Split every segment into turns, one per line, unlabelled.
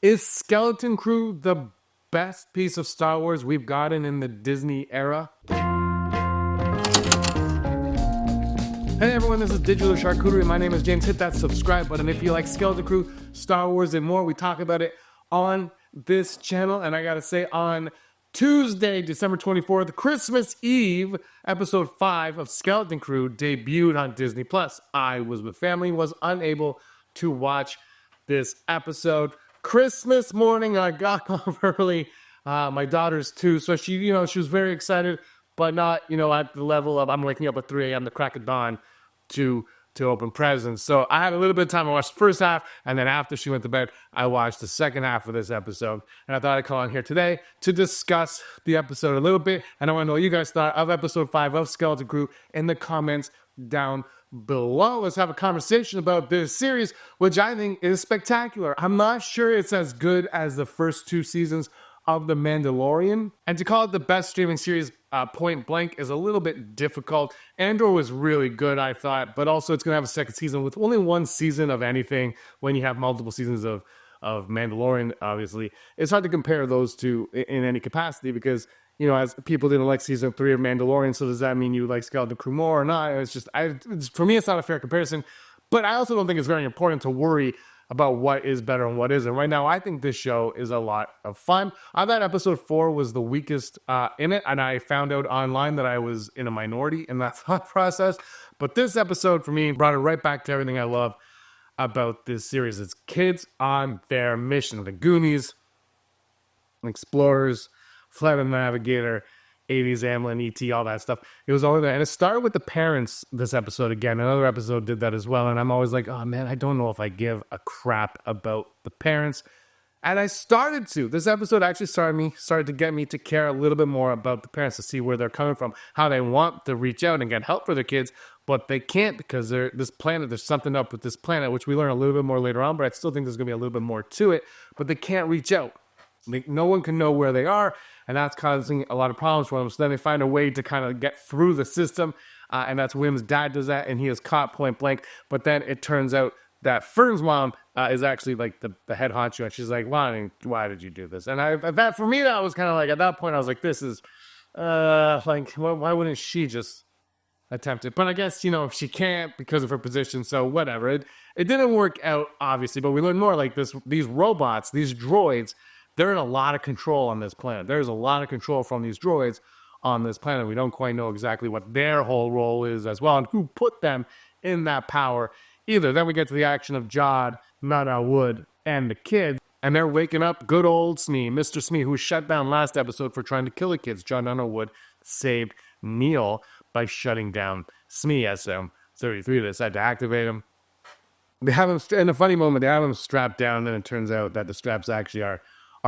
Is Skeleton Crew the best piece of Star Wars we've gotten in the Disney era? Hey everyone, this is Digital Charcuterie. My name is James. Hit that subscribe button if you like Skeleton Crew, Star Wars, and more. We talk about it on this channel. And I gotta say, on Tuesday, December 24th, Christmas Eve, episode 5 of Skeleton Crew debuted on Disney+. I was with family, was unable to watch this episode. Christmas morning, I got off early. My daughter's 2, so she was very excited, but not, at the level of I'm waking up at 3 a.m. the crack of dawn to open presents. So I had a little bit of time. I watched the first half, and then after she went to bed, I watched the second half of this episode. And I thought I'd call on here today to discuss the episode a little bit. And I want to know what you guys thought of episode 5 of Skeleton Crew in the comments down below. Let's have a conversation about this series, which I think is spectacular. I'm not sure it's as good as the first 2 seasons of The Mandalorian, and to call it the best streaming series point blank is a little bit difficult. Andor was really good, I thought, but also it's going to have a second season with only 1 season of anything when you have multiple seasons of Mandalorian. Obviously, it's hard to compare those two in any capacity because, as people didn't like season 3 of Mandalorian, so does that mean you like Skeleton Crew more or not? For me, it's not a fair comparison, but I also don't think it's very important to worry about what is better and what isn't. Right now, I think this show is a lot of fun. I thought episode 4 was the weakest in it, and I found out online that I was in a minority in that thought process. But this episode, for me, brought it right back to everything I love about this series. It's kids on their mission. The Goonies, Explorers, Flight of the Navigator, 80s Amblin, E.T., all that stuff. It was all there. And it started with the parents this episode again. Another episode did that as well. And I'm always like, oh man, I don't know if I give a crap about the parents. And I started to. This episode actually started to get me to care a little bit more about the parents, to see where they're coming from, how they want to reach out and get help for their kids, but they can't because there's something up with this planet, which we learn a little bit more later on, but I still think there's going to be a little bit more to it, but they can't reach out. No one can know where they are, and that's causing a lot of problems for them. So then they find a way to kind of get through the system, and that's Wim's dad does that, and he is caught point blank. But then it turns out that Fern's mom is actually like the head honcho, and she's like, why did you do this? And that for me, that was kind of like, at that point, I was like, this is, why wouldn't she just attempt it? But I guess, she can't because of her position, so whatever. It didn't work out, obviously, but we learned more. Like these robots, these droids, they're in a lot of control on this planet. There's a lot of control from these droids on this planet. We don't quite know exactly what their whole role is as well, and who put them in that power either. Then we get to the action of Jod, Nana Wood, and the kids, and they're waking up good old Smee, Mr. Smee, who was shut down last episode for trying to kill the kids. John Nana Wood saved Neil by shutting down Smee, SM-33. They decided to activate him. They have him, in a funny moment, they have him strapped down, and then it turns out that the straps actually are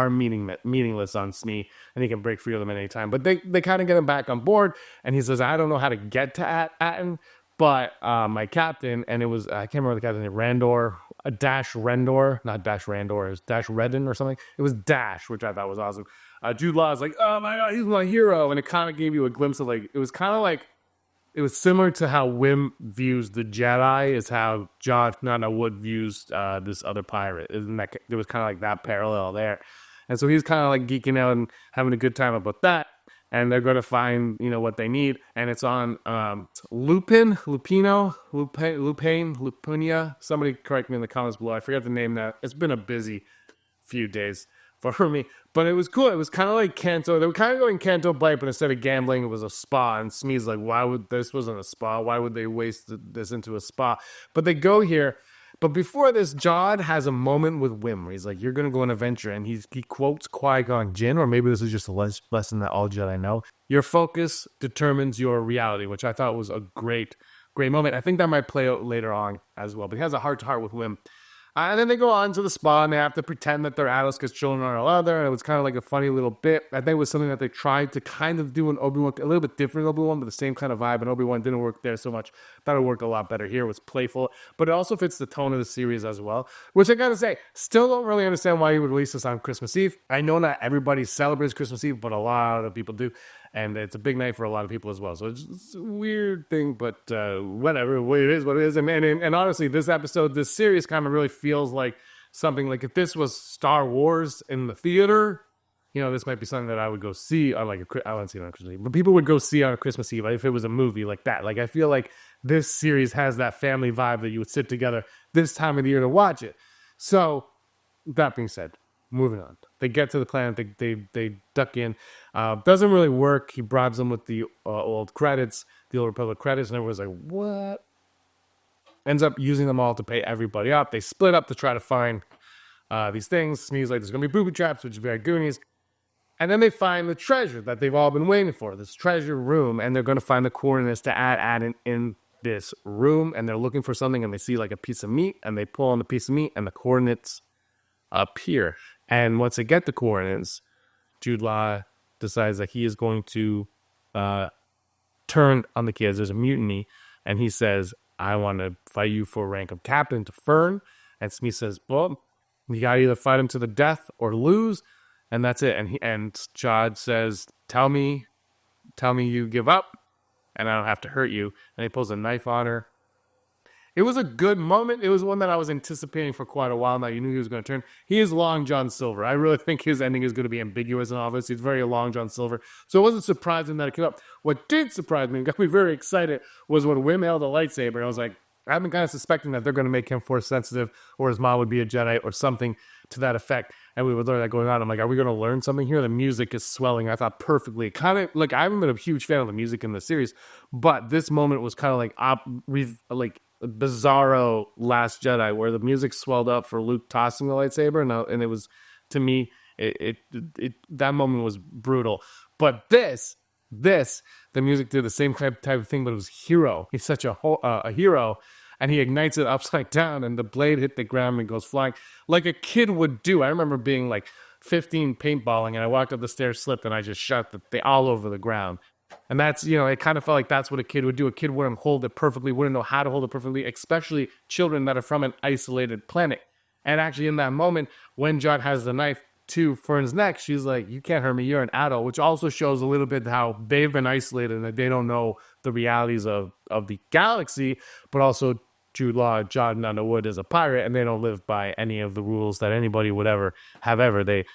meaningless on Smee, and he can break free of them at any time. But they kind of get him back on board, and he says, I don't know how to get to Atten, but my captain, and it was, I can't remember the captain's name, Randor, Dash Rendor, not Dash Randor, it was Dash Redden or something. It was Dash, which I thought was awesome. Jude Law is like, oh my God, he's my hero, and it kind of gave you a glimpse of it was kind of like, it was similar to how Wim views the Jedi, is how John Nana Wood views this other pirate. There was kind of like that parallel there. And so he's kind of like geeking out and having a good time about that. And they're going to find, what they need. And it's on Lupinia. Somebody correct me in the comments below. I forget the name now. It's been a busy few days for me. But it was cool. It was kind of like Canto. They were kind of going Canto Bite, but instead of gambling, it was a spa. And Smee's like, this wasn't a spa. Why would they waste this into a spa? But they go here. But before this, Jod has a moment with Wim where he's like, you're going to go on an adventure. And he quotes Qui-Gon Jinn, or maybe this is just a lesson that all Jedi know. Your focus determines your reality, which I thought was a great moment. I think that might play out later on as well. But he has a heart-to-heart with Wim. And then they go on to the spa, and they have to pretend that they're adults because children are other. And it was kind of like a funny little bit. I think it was something that they tried to kind of do in Obi-Wan, a little bit different in Obi-Wan, but the same kind of vibe. And Obi-Wan didn't work there so much. Thought it worked a lot better here. It was playful, but it also fits the tone of the series as well. Which I gotta say, still don't really understand why he would release this on Christmas Eve. I know not everybody celebrates Christmas Eve, but a lot of people do. And it's a big night for a lot of people as well. So it's a weird thing, but whatever. It is what it is. And honestly, this episode, this series kind of really feels like something like if this was Star Wars in the theater, this might be something that I would go see on I wouldn't see it on Christmas Eve, but people would go see on Christmas Eve if it was a movie like that. Like I feel like this series has that family vibe that you would sit together this time of the year to watch it. So that being said, moving on. They get to the planet. They duck in. Doesn't really work. He bribes them with the old credits, the old Republic credits, and everyone's like, what? Ends up using them all to pay everybody up. They split up to try to find these things. Smee's like, there's going to be booby traps, which is very Goonies. And then they find the treasure that they've all been waiting for, this treasure room, and they're going to find the coordinates to add in this room, and they're looking for something, and they see like a piece of meat, and they pull on the piece of meat, and the coordinates appear. And once they get the coordinates, Jude Law decides that he is going to turn on the kids. There's a mutiny, and he says, I want to fight you for rank of captain to Fern. And Smee says, well, you got to either fight him to the death or lose. And that's it. And Jod says, tell me you give up, and I don't have to hurt you. And he pulls a knife on her. It was a good moment. It was one that I was anticipating for quite a while now. You knew he was going to turn. He is Long John Silver. I really think his ending is going to be ambiguous and obvious. He's very Long John Silver. So it wasn't surprising that it came up. What did surprise me and got me very excited was when Wim held a lightsaber. I was like, I've been kind of suspecting that they're going to make him force sensitive, or his mom would be a Jedi or something to that effect. And we would learn that going on. I'm like, are we going to learn something here? The music is swelling, I thought, perfectly. Kind of like, I haven't been a huge fan of the music in the series, but this moment was kind of like bizarro Last Jedi, where the music swelled up for Luke tossing the lightsaber, and it was, to me, it that moment was brutal. But the music did the same type of thing, but it was hero. He's such a hero, and he ignites it upside down, and the blade hit the ground and goes flying like a kid would do. I remember being like 15 paintballing, and I walked up the stairs, slipped, and I just shot the thing all over the ground. And that's, it kind of felt like that's what a kid would do. A kid wouldn't hold it perfectly, wouldn't know how to hold it perfectly, especially children that are from an isolated planet. And actually in that moment, when Jod has the knife to Fern's neck, she's like, you can't hurt me, you're an adult, which also shows a little bit how they've been isolated and that they don't know the realities of the galaxy, but also Jude Law, John Underwood is a pirate, and they don't live by any of the rules that anybody would ever have ever. They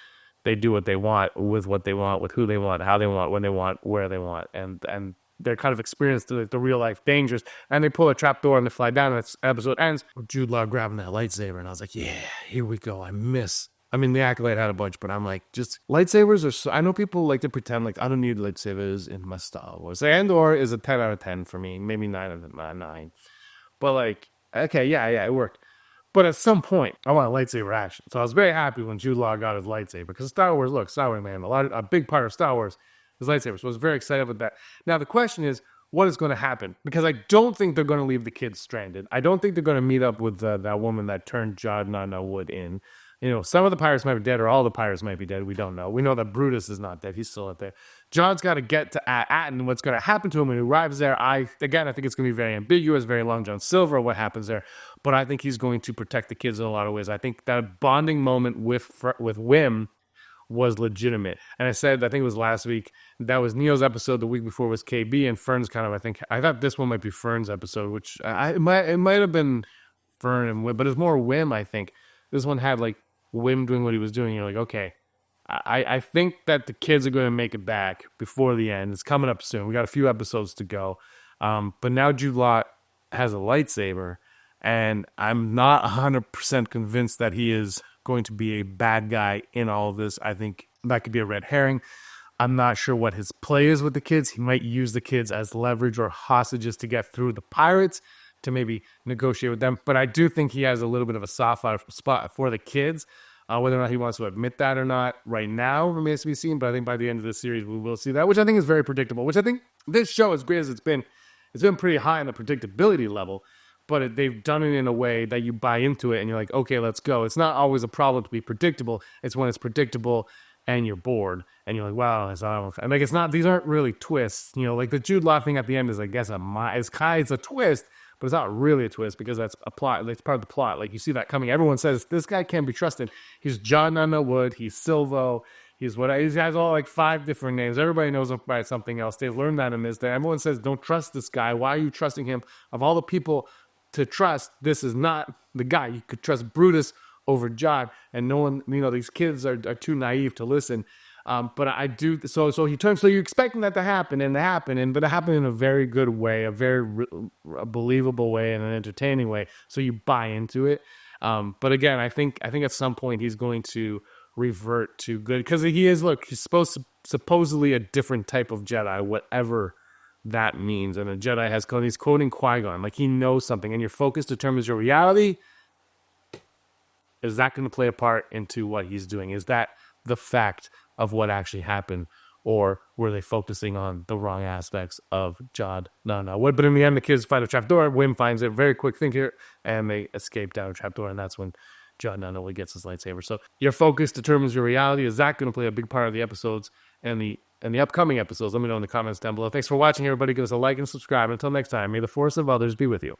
do what they want, with what they want, with who they want, how they want, when they want, where they want, and they're kind of experienced the real life dangers. And they pull a trap door and they fly down, and this episode ends with Jude Law grabbing that lightsaber, and I was like, yeah, here we go. The Acolyte had a bunch, but I'm like, just lightsabers are so, I know people like to pretend like I don't need lightsabers in my Star Wars. Andor is a 10 out of 10 for me, maybe 9 out of 9. But like, okay, yeah, it worked. But at some point, I want a lightsaber action. So I was very happy when Jude Law got his lightsaber, because Star Wars, man, a big part of Star Wars is lightsabers. So I was very excited with that. Now the question is, what is going to happen? Because I don't think they're going to leave the kids stranded. I don't think they're going to meet up with that woman that turned Jod Nana Wood in. Some of the pirates might be dead, or all the pirates might be dead. We don't know. We know that Brutus is not dead. He's still out there. Jod's got to get to Atten. What's going to happen to him when he arrives there? I think it's going to be very ambiguous, very Long John Silver, what happens there. But I think he's going to protect the kids in a lot of ways. I think that bonding moment with Wim was legitimate. And I think it was last week, that was Neo's episode. The week before was KB, and Fern's I thought this one might be Fern's episode, which it might have been Fern and Wim, but it's more Wim, I think. This one had like Wim doing what he was doing. You're like, okay, I think that the kids are going to make it back before the end. It's coming up soon. We got a few episodes to go. But now Jude Law has a lightsaber, and I'm not 100% convinced that he is going to be a bad guy in all of this. I think that could be a red herring. I'm not sure what his play is with the kids. He might use the kids as leverage or hostages to get through the pirates, to maybe negotiate with them. But I do think he has a little bit of a soft spot for the kids. Whether or not he wants to admit that or not right now remains to be seen. But I think by the end of the series, we will see that, which I think is very predictable, which I think this show, as great as it's been pretty high on the predictability level. But they've done it in a way that you buy into it and you're like, okay, let's go. It's not always a problem to be predictable. It's when it's predictable and you're bored and you're like, wow, and like, it's not, these aren't really twists, like the Jude Law thing at the end is, I guess, it's a twist, but it's not really a twist because that's a plot. It's part of the plot. Like, you see that coming. Everyone says this guy can't be trusted. He's John Underwood. He's Silvo. He has all like 5 different names. Everybody knows him by something else. They've learned that in this. That everyone says, don't trust this guy. Why are you trusting him? Of all the people to trust, this is not the guy. You could trust Brutus over Jod, and no one, these kids are too naive to listen. But I do. So he turns. So you're expecting that to happen, but it happened in a very good way, a very believable way, and an entertaining way. So you buy into it. But again, I think at some point he's going to revert to good, because he's supposedly a different type of Jedi, whatever that means. And a Jedi he's quoting Qui-Gon, like he knows something, and your focus determines your reality. Is that going to play a part into what he's doing? Is that the fact of what actually happened, or were they focusing on the wrong aspects of Jod? No. But in the end, the kids find a trapdoor. Wim finds it, very quick thinker, and they escape down a trapdoor, and that's when Jod not only gets his lightsaber. So your focus determines your reality. Is that going to play a big part of the episodes and the upcoming episodes? Let me know in the comments down below. Thanks for watching, everybody. Give us a like and subscribe. Until next time, may the force of others be with you.